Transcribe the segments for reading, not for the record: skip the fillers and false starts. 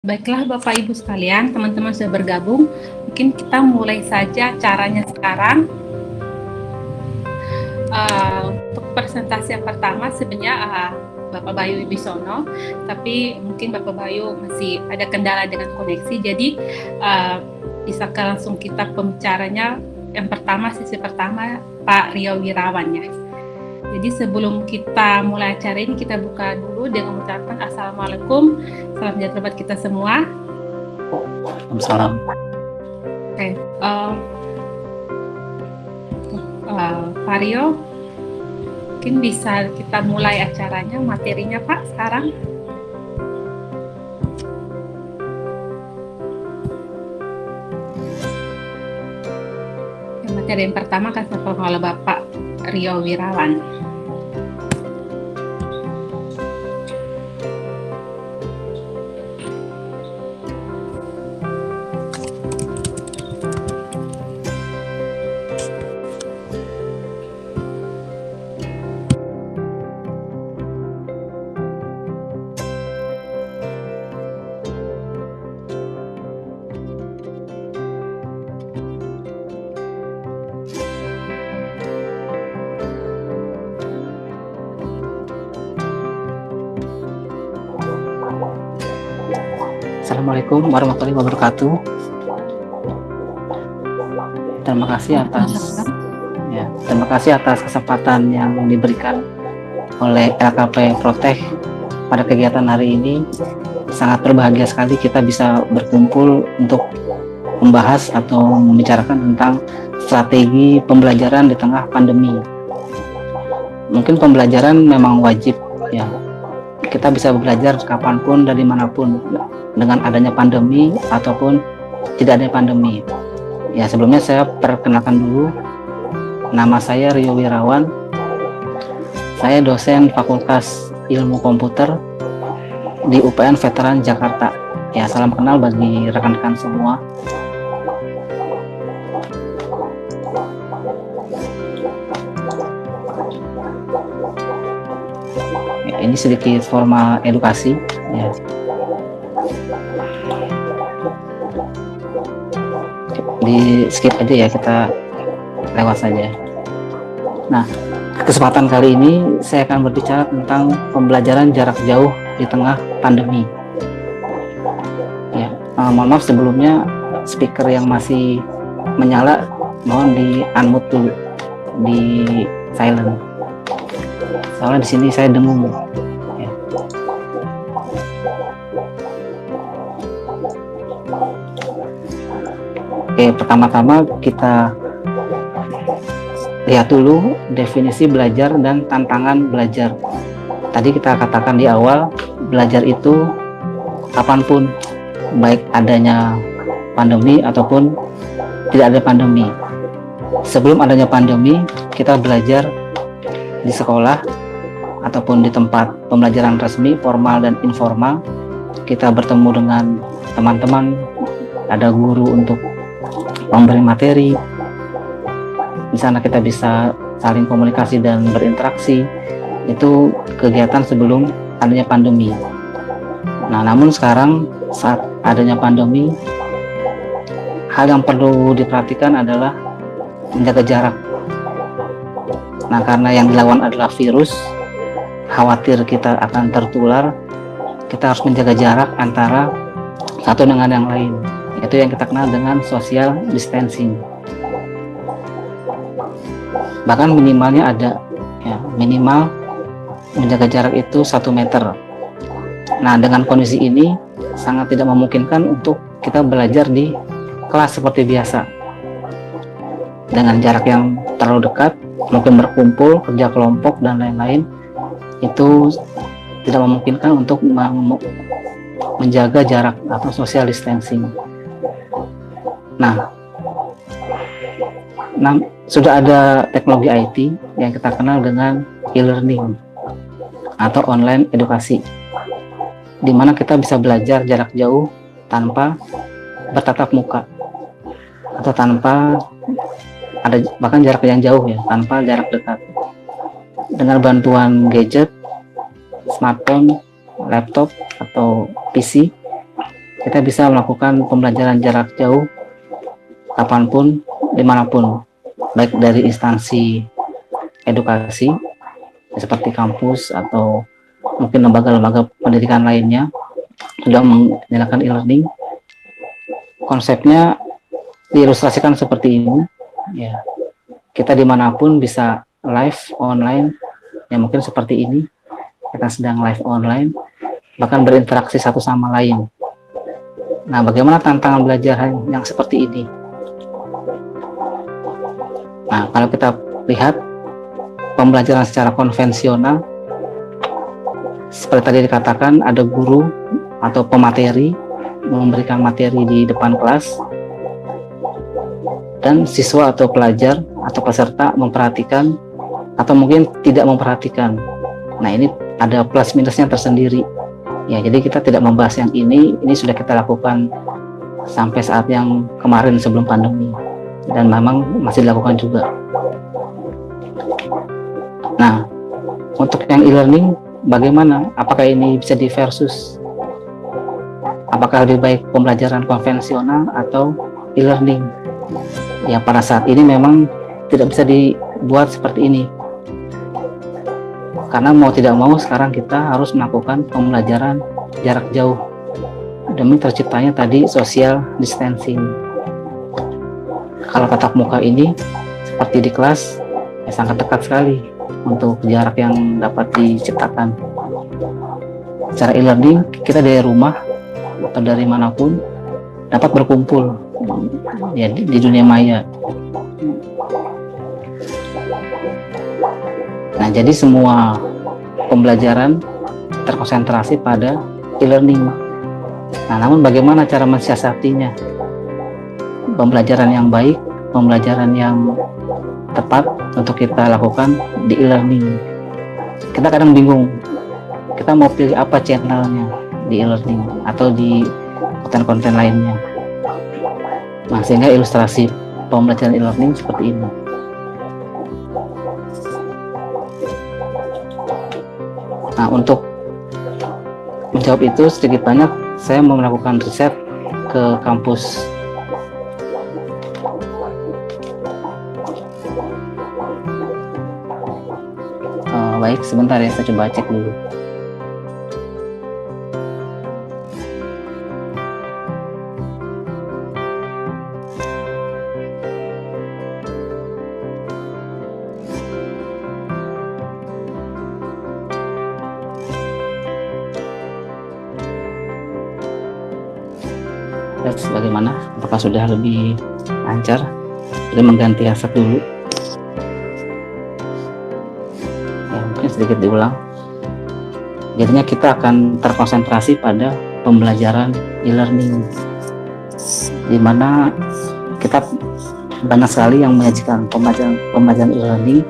Baiklah Bapak Ibu sekalian, teman-teman sudah bergabung. Mungkin kita mulai saja caranya sekarang. Untuk presentasi yang pertama sebenarnya Bapak Bayu Wibisono, tapi mungkin Bapak Bayu masih ada kendala dengan koneksi, jadi bisa langsung kita pembicaranya. Yang pertama, sesi pertama Pak Rio Wirawan ya. Jadi sebelum kita mulai acara ini, kita buka dulu dengan mengucapkan Assalamualaikum, salam sejahtera buat kita semua. Salam. Oke, Pak Rio, mungkin bisa kita mulai acaranya, materinya Pak sekarang. Materi yang pertama akan disampaikan oleh Bapak Rio Wirawan. Assalamualaikum warahmatullahi wabarakatuh. Terima kasih atas kesempatan yang diberikan oleh LKP Protech pada kegiatan hari ini. Sangat berbahagia sekali kita bisa berkumpul untuk membahas atau membicarakan tentang strategi pembelajaran di tengah pandemi. Mungkin pembelajaran memang wajib ya. Kita bisa belajar kapanpun dan dimanapun dengan adanya pandemi ataupun tidak adanya pandemi. Ya, sebelumnya saya perkenalkan dulu, nama saya Rio Wirawan. Saya dosen Fakultas Ilmu Komputer di UPN Veteran Jakarta. Ya, salam kenal bagi rekan-rekan semua. Ini sedikit formal edukasi ya. Di skip aja ya, kita lewat saja. Nah, kesempatan kali ini saya akan berbicara tentang pembelajaran jarak jauh di tengah pandemi ya. Mohon maaf sebelumnya, speaker yang masih menyala mohon di unmute dulu, di silent. Soalnya di sini saya dengung. Ya. Oke, pertama-tama kita lihat dulu definisi belajar dan tantangan belajar. Tadi kita katakan di awal, belajar itu kapanpun, baik adanya pandemi ataupun tidak ada pandemi. Sebelum adanya pandemi, kita belajar di sekolah ataupun di tempat pembelajaran resmi, formal dan informal. Kita bertemu dengan teman-teman, ada guru untuk memberi materi. Di sana kita bisa saling komunikasi dan berinteraksi. Itu kegiatan sebelum adanya pandemi. Nah, namun sekarang saat adanya pandemi, hal yang perlu diperhatikan adalah menjaga jarak. Nah, karena yang dilawan adalah virus, khawatir kita akan tertular, kita harus menjaga jarak antara satu dengan yang lain. Itu yang kita kenal dengan social distancing. Bahkan minimalnya ada, ya, minimal menjaga jarak itu 1 meter. Nah, dengan kondisi ini sangat tidak memungkinkan untuk kita belajar di kelas seperti biasa. Dengan jarak yang terlalu dekat, mungkin berkumpul, kerja kelompok dan lain-lain, itu tidak memungkinkan untuk menjaga jarak atau social distancing. Nah, sudah ada teknologi IT yang kita kenal dengan e-learning atau online edukasi, di mana kita bisa belajar jarak jauh tanpa bertatap muka atau tanpa ada bahkan jarak yang jauh ya, tanpa jarak dekat. Dengan bantuan gadget, smartphone, laptop atau PC, kita bisa melakukan pembelajaran jarak jauh kapanpun, dimanapun, baik dari instansi edukasi seperti kampus atau mungkin lembaga-lembaga pendidikan lainnya sudah menyediakan e-learning. Konsepnya diilustrasikan seperti ini, ya, kita dimanapun bisa live online, ya mungkin seperti ini, kita sedang live online, bahkan berinteraksi satu sama lain. Nah, bagaimana tantangan belajar yang seperti ini? Nah, kalau kita lihat pembelajaran secara konvensional, seperti tadi dikatakan, ada guru atau pemateri memberikan materi di depan kelas, dan siswa atau pelajar atau peserta memperhatikan atau mungkin tidak memperhatikan. Nah, ini ada plus minusnya tersendiri. Ya, jadi kita tidak membahas yang ini sudah kita lakukan sampai saat yang kemarin sebelum pandemi, dan memang masih dilakukan juga. Nah, untuk yang e-learning bagaimana? Apakah ini bisa diversus? Apakah lebih baik pembelajaran konvensional atau e-learning? Ya, pada saat ini memang tidak bisa dibuat seperti ini. Karena mau tidak mau sekarang kita harus melakukan pembelajaran jarak jauh demi terciptanya tadi social distancing. Kalau tatap muka ini seperti di kelas, ya sangat dekat sekali untuk jarak yang dapat diciptakan. Secara e-learning kita dari rumah atau dari manapun dapat berkumpul, ya, di dunia maya. Nah, jadi semua pembelajaran terkonsentrasi pada e-learning. Nah, namun bagaimana cara mensiasatinya? Pembelajaran yang baik, pembelajaran yang tepat untuk kita lakukan di e-learning. Kita kadang bingung, kita mau pilih apa channelnya di e-learning atau di konten-konten lainnya. Nah, sehingga ilustrasi pembelajaran e-learning seperti ini. Nah, untuk menjawab itu sedikit banyak saya mau melakukan riset ke kampus baik, sebentar ya, saya coba cek dulu. Bagaimana? Apakah sudah lebih lancar? Jadi mengganti headset dulu. Ya, mungkin sedikit diulang. Jadinya kita akan terkonsentrasi pada pembelajaran e-learning, di mana kita banyak sekali yang menyajikan pembelajaran e-learning.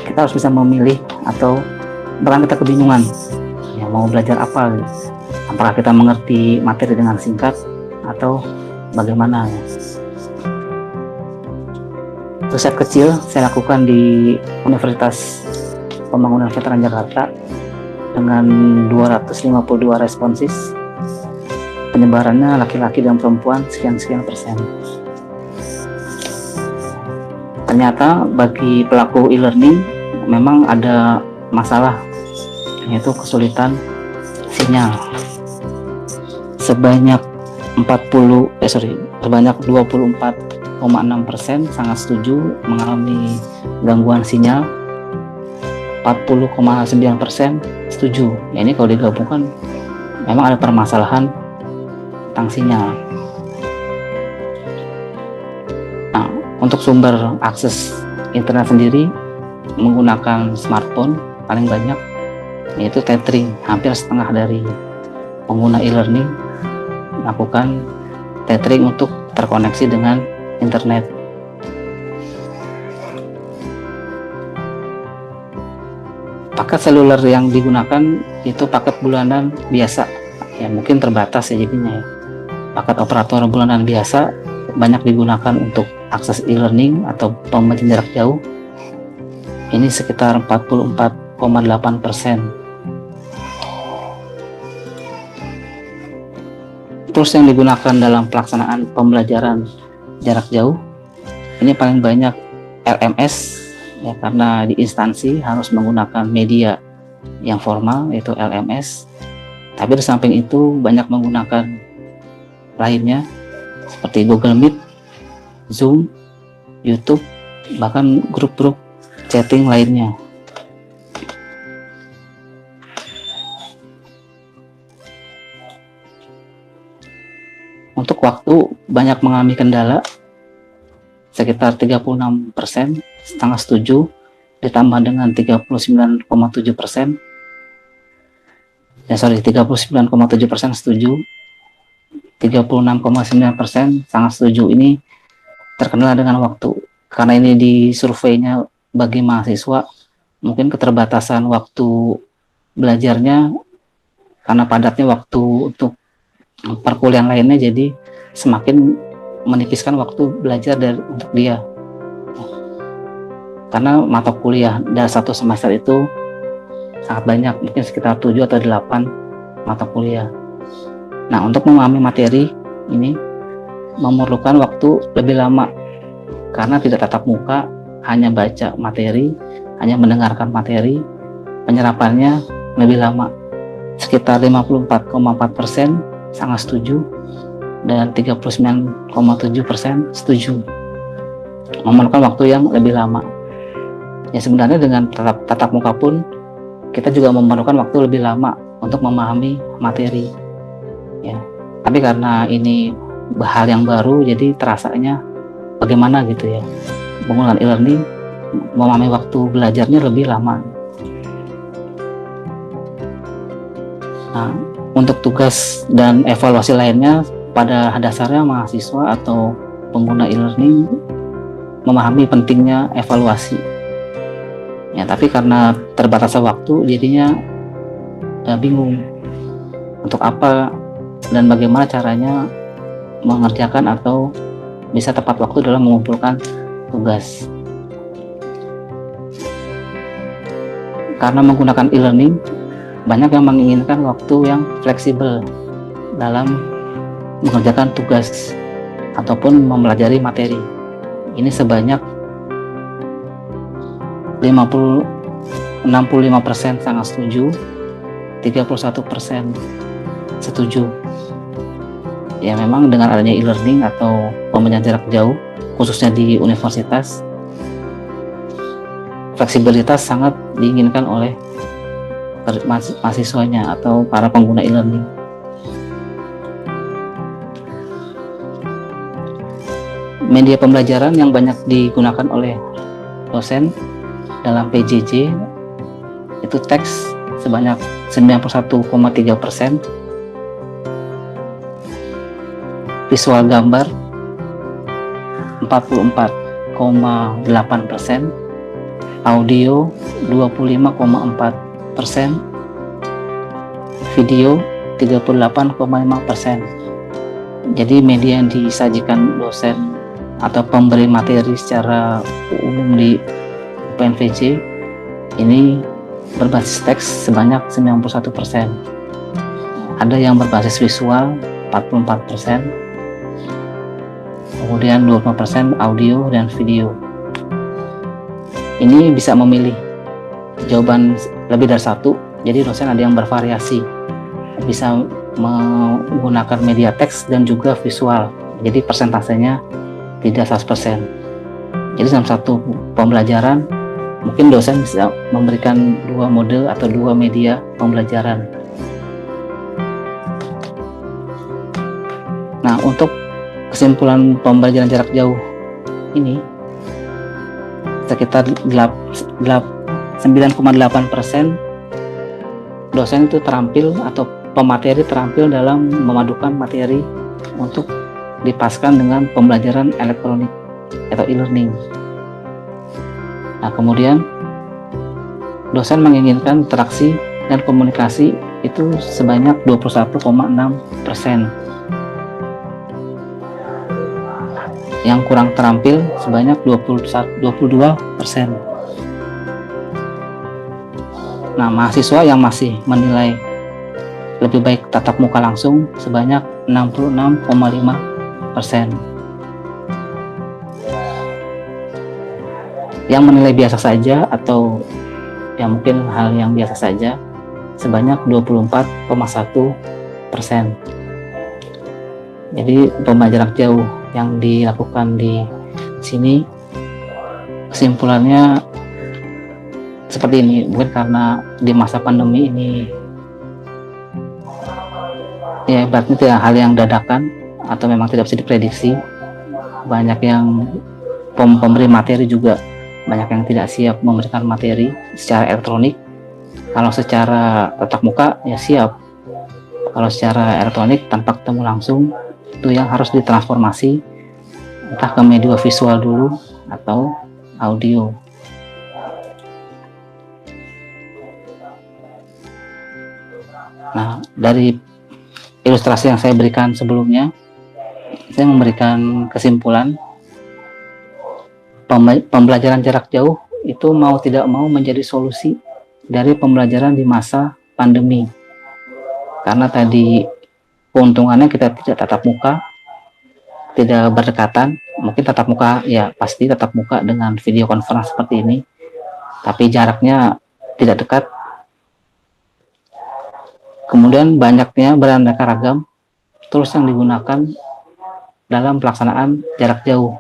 Kita harus bisa memilih, atau bahkan kita kebingungan, ya, mau belajar apa? Apakah kita mengerti materi dengan singkat atau bagaimana? Riset kecil saya lakukan di Universitas Pembangunan Veteran Jakarta dengan 252 responsis. Penyebarannya laki-laki dan perempuan sekian-sekian persen. Ternyata bagi pelaku e-learning memang ada masalah, yaitu kesulitan sinyal. Sebanyak 24,6% sangat setuju mengalami gangguan sinyal, 40,9% setuju. Ya, ini kalau digabungkan memang ada permasalahan tentang sinyal. Nah, untuk sumber akses internet sendiri menggunakan smartphone paling banyak, yaitu tethering. Hampir setengah dari pengguna e-learning melakukan tethering untuk terkoneksi dengan internet. Paket seluler yang digunakan itu paket bulanan biasa, ya mungkin terbatas ya jadinya ya. Paket operator bulanan biasa banyak digunakan untuk akses e-learning atau pembelajaran jarak jauh. Ini sekitar 44,8%. tools yang digunakan dalam pelaksanaan pembelajaran jarak jauh ini paling banyak LMS ya, karena di instansi harus menggunakan media yang formal yaitu LMS. Tapi di samping itu banyak menggunakan lainnya seperti Google Meet, Zoom, YouTube, bahkan grup-grup chatting lainnya. Untuk waktu banyak mengalami kendala, sekitar 36%, setengah setuju, ditambah dengan 39,7%, 39,7% setuju, 36,9% sangat setuju. Ini terkendala dengan waktu, karena ini di surveinya bagi mahasiswa, mungkin keterbatasan waktu belajarnya karena padatnya waktu untuk perkuliahan lainnya, jadi semakin menipiskan waktu belajar untuk dia, karena mata kuliah dalam satu semester itu sangat banyak, mungkin sekitar 7 atau 8 mata kuliah. Nah, untuk memahami materi ini memerlukan waktu lebih lama, karena tidak tatap muka, hanya baca materi, hanya mendengarkan materi, penyerapannya lebih lama, sekitar 54,4% sangat setuju dan 39,7% setuju, memerlukan waktu yang lebih lama. Ya, sebenarnya dengan tatap muka pun kita juga memerlukan waktu lebih lama untuk memahami materi ya, tapi karena ini hal yang baru, jadi terasanya bagaimana gitu ya, menggunakan e-learning memahami waktu belajarnya lebih lama. Nah, untuk tugas dan evaluasi lainnya, pada dasarnya mahasiswa atau pengguna e-learning memahami pentingnya evaluasi ya, tapi karena terbatasnya waktu jadinya bingung untuk apa dan bagaimana caranya mengerjakan atau bisa tepat waktu dalam mengumpulkan tugas. Karena menggunakan e-learning, banyak yang menginginkan waktu yang fleksibel dalam mengerjakan tugas ataupun mempelajari materi. Ini sebanyak 65% sangat setuju, 31% setuju. Ya, memang dengan adanya e-learning atau pembelajaran jarak jauh, khususnya di universitas, fleksibilitas sangat diinginkan oleh mahasiswanya atau para pengguna e-learning. Media pembelajaran yang banyak digunakan oleh dosen dalam PJJ itu teks sebanyak 91,3%, visual gambar 44,8%, audio 25,4%, video 38,5%. Jadi media yang disajikan dosen atau pemberi materi secara umum di UPNVJ ini berbasis teks sebanyak 91%. Ada yang berbasis visual 44%, kemudian 25% audio dan video. Ini bisa memilih jawaban lebih dari satu, jadi dosen ada yang bervariasi, bisa menggunakan media teks dan juga visual, jadi persentasenya tidak 100%. Jadi dalam satu pembelajaran mungkin dosen bisa memberikan 2 mode atau 2 media pembelajaran. Nah, untuk kesimpulan pembelajaran jarak jauh ini sekitar 9,8% dosen itu terampil atau pemateri terampil dalam memadukan materi untuk dipaskan dengan pembelajaran elektronik atau e-learning. Nah, kemudian dosen menginginkan interaksi dan komunikasi itu sebanyak 21,6%. Yang kurang terampil sebanyak 22%. Nah, mahasiswa yang masih menilai lebih baik tatap muka langsung sebanyak 66,5%. Yang menilai biasa saja atau yang mungkin hal yang biasa saja sebanyak 24,1%. Jadi pembelajaran jarak jauh yang dilakukan di sini kesimpulannya seperti ini. Mungkin karena di masa pandemi ini ya berarti tidak hal yang dadakan atau memang tidak bisa diprediksi. Banyak yang pemberi materi juga banyak yang tidak siap memberikan materi secara elektronik. Kalau secara tatap muka ya siap, kalau secara elektronik tanpa ketemu langsung itu yang harus ditransformasi entah ke media visual dulu atau audio. Nah, dari ilustrasi yang saya berikan sebelumnya, saya memberikan kesimpulan pembelajaran jarak jauh itu mau tidak mau menjadi solusi dari pembelajaran di masa pandemi. Karena tadi keuntungannya kita tidak tatap muka, tidak berdekatan. Mungkin tatap muka ya pasti tatap muka dengan video conference seperti ini, tapi jaraknya tidak dekat. Kemudian banyaknya beraneka ragam tools yang digunakan dalam pelaksanaan jarak jauh.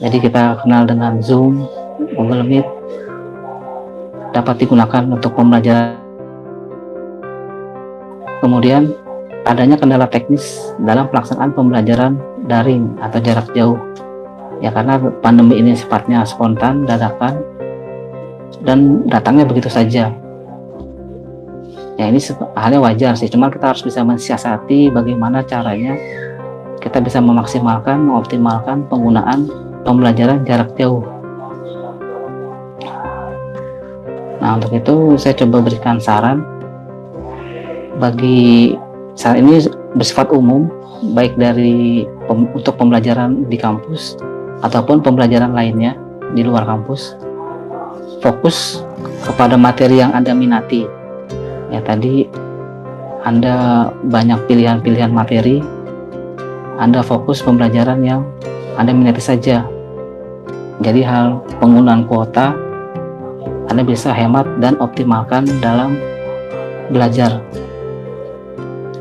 Jadi kita kenal dengan Zoom, Google Meet, dapat digunakan untuk pembelajaran. Kemudian adanya kendala teknis dalam pelaksanaan pembelajaran daring atau jarak jauh. Ya karena pandemi ini sifatnya spontan, dadakan, dan datangnya begitu saja. Ya ini halnya wajar sih, cuma kita harus bisa mensiasati bagaimana caranya kita bisa memaksimalkan, mengoptimalkan penggunaan pembelajaran jarak jauh. Nah untuk itu saya coba berikan saran bagi saat ini bersifat umum, baik dari untuk pembelajaran di kampus ataupun pembelajaran lainnya di luar kampus. Fokus kepada materi yang Anda minati. Ya tadi Anda banyak pilihan-pilihan materi, Anda fokus pembelajaran yang Anda minati saja. Jadi hal penggunaan kuota Anda bisa hemat dan optimalkan dalam belajar.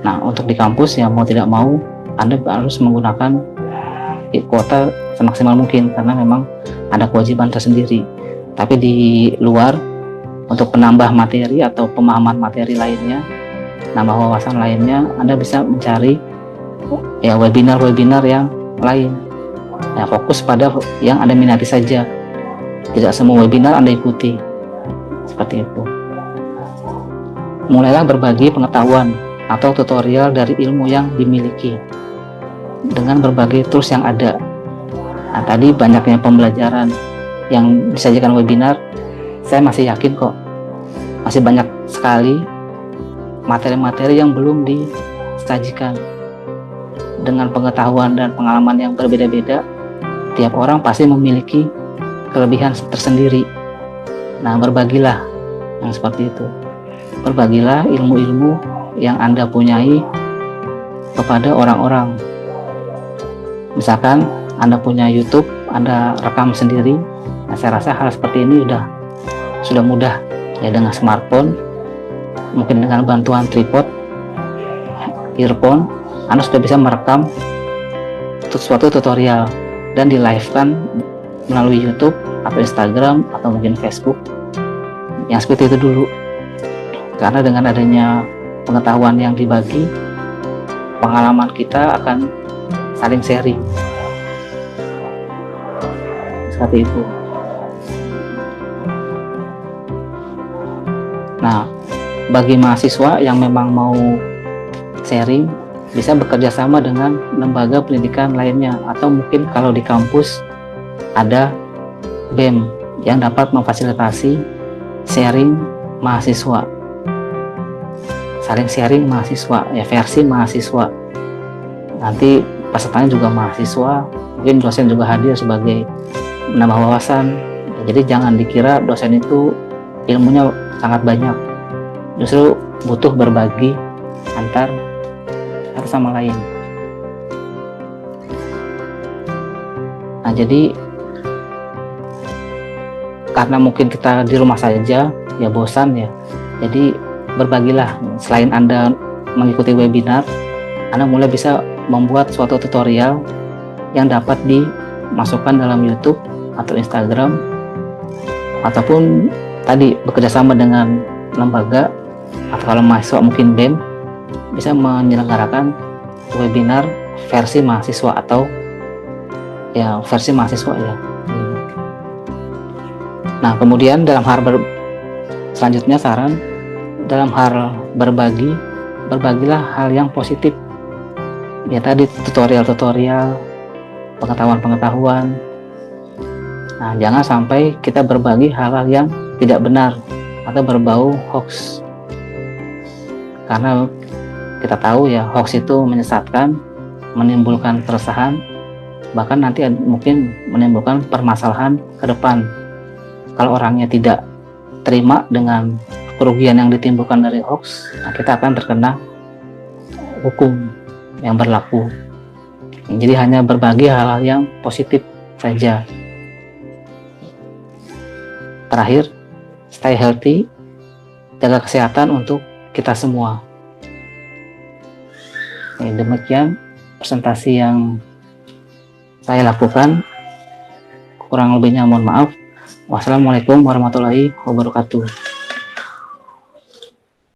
Nah untuk di kampus ya mau tidak mau Anda harus menggunakan kuota semaksimal mungkin karena memang ada kewajiban tersendiri. Tapi di luar untuk penambah materi atau pemahaman materi lainnya, nambah wawasan lainnya, Anda bisa mencari ya webinar-webinar yang lain. Ya, fokus pada yang Anda minati saja. Tidak semua webinar Anda ikuti. Seperti itu. Mulailah berbagi pengetahuan atau tutorial dari ilmu yang dimiliki dengan berbagai tools yang ada. Nah, tadi banyaknya pembelajaran yang disajikan webinar, saya masih yakin kok masih banyak sekali materi-materi yang belum disajikan. Dengan pengetahuan dan pengalaman yang berbeda-beda, tiap orang pasti memiliki kelebihan tersendiri. Nah, berbagilah yang seperti itu. Berbagilah ilmu-ilmu yang Anda punyai kepada orang-orang. Misalkan Anda punya YouTube, Anda rekam sendiri. Nah, saya rasa hal seperti ini sudah mudah ya, dengan smartphone, mungkin dengan bantuan tripod, earphone, Anda sudah bisa merekam suatu tutorial dan di live-kan melalui YouTube atau Instagram atau mungkin Facebook. Yang seperti itu dulu. Karena dengan adanya pengetahuan yang dibagi, pengalaman kita akan saling sharing. Seperti itu. Nah, bagi mahasiswa yang memang mau sharing, bisa bekerja sama dengan lembaga pendidikan lainnya, atau mungkin kalau di kampus ada BEM yang dapat memfasilitasi sharing mahasiswa, saling sharing mahasiswa, ya versi mahasiswa. Nanti pesertanya juga mahasiswa, mungkin dosen juga hadir sebagai menambah wawasan. Jadi jangan dikira dosen itu ilmunya sangat banyak, justru butuh berbagi antar satu sama lain. Nah, jadi karena mungkin kita di rumah saja ya bosan ya, jadi berbagilah. Selain Anda mengikuti webinar, Anda mulai bisa membuat suatu tutorial yang dapat dimasukkan dalam YouTube atau Instagram, ataupun tadi bekerjasama dengan lembaga, atau kalau mahasiswa mungkin BEM bisa menyelenggarakan webinar versi mahasiswa atau ya versi mahasiswa ya. Nah, kemudian dalam hal selanjutnya saran dalam hal berbagilah hal yang positif. Ya tadi tutorial-tutorial, pengetahuan-pengetahuan. Nah, jangan sampai kita berbagi hal-hal yang tidak benar atau berbau hoax. Karena kita tahu ya, hoax itu menyesatkan, menimbulkan keresahan, bahkan nanti mungkin menimbulkan permasalahan ke depan. Kalau orangnya tidak terima dengan kerugian yang ditimbulkan dari hoax, nah kita akan terkena hukum yang berlaku. Jadi hanya berbagi hal-hal yang positif saja. Terakhir, stay healthy, jaga kesehatan untuk kita semua. Demikian presentasi yang saya lakukan. Kurang lebihnya mohon maaf. Wassalamualaikum warahmatullahi wabarakatuh.